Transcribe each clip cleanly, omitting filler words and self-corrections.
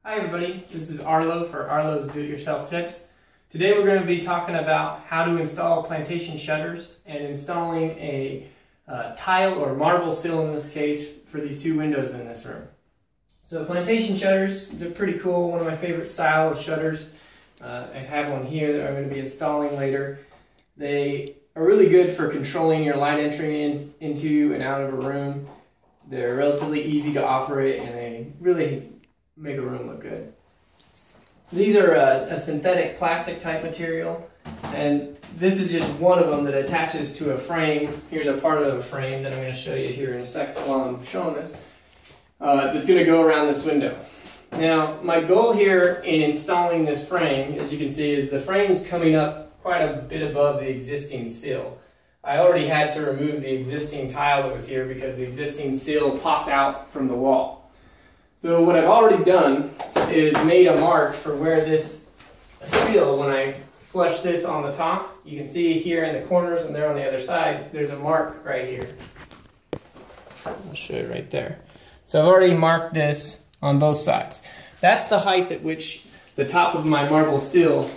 Hi everybody, this is Arlo for Arlo's Do-It-Yourself Tips. Today we're going to be talking about how to install plantation shutters and installing a tile or marble sill in this case for these two windows in this room. So plantation shutters, they're pretty cool, one of my favorite style of shutters. I have one here that I'm going to be installing later. They are really good for controlling your light entry into and out of a room. They're relatively easy to operate and they really make a room look good. These are a synthetic plastic type material, and this is just one of them that attaches to a frame. Here's a part of a frame that I'm going to show you here in a second while I'm showing this. That's going to go around this window. Now, my goal here in installing this frame, as you can see, is the frame's coming up quite a bit above the existing sill. I already had to remove the existing tile that was here because the existing sill popped out from the wall. So what I've already done is made a mark for where this sill, when I flush this on the top, you can see here in the corners and there on the other side, there's a mark right here. I'll show you right there. So I've already marked this on both sides. That's the height at which the top of my marble sill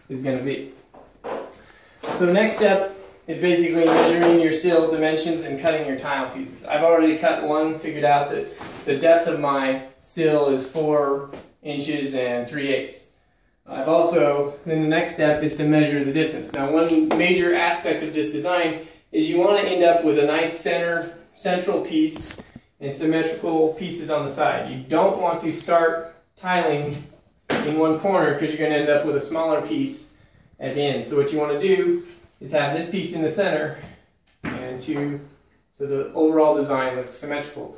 is going to be. So the next step is basically measuring your sill dimensions and cutting your tile pieces. I've already cut one, figured out that the depth of my sill is 4 inches and 3/8. I've also, then the next step is to measure the distance. Now, one major aspect of this design is you want to end up with a nice central piece and symmetrical pieces on the side. You don't want to start tiling in one corner because you're going to end up with a smaller piece at the end. So what you want to do is have this piece in the center and so the overall design looks symmetrical.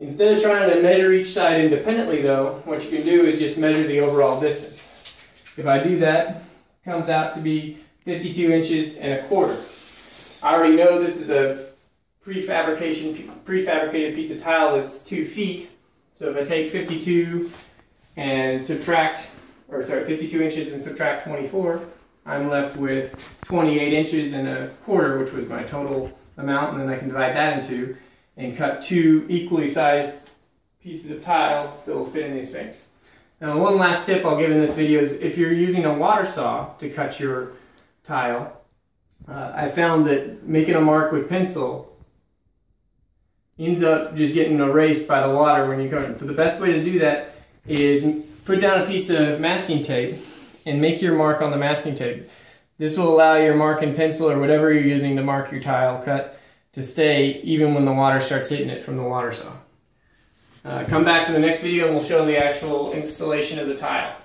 Instead of trying to measure each side independently though, what you can do is just measure the overall distance. If I do that, it comes out to be 52 inches and a quarter. I already know this is a prefabricated piece of tile that's 2 feet. So if I take 52 and 52 inches and subtract 24, I'm left with 28 inches and a quarter, which was my total amount, and then I can divide that in two and cut 2 equally sized pieces of tile that will fit in the space. Now, one last tip I'll give in this video is if you're using a water saw to cut your tile, I found that making a mark with pencil ends up just getting erased by the water when you cut it. So the best way to do that is put down a piece of masking tape and make your mark on the masking tape. This will allow your mark in pencil or whatever you're using to mark your tile cut to stay even when the water starts hitting it from the water saw. Come back to the next video and we'll show the actual installation of the tile.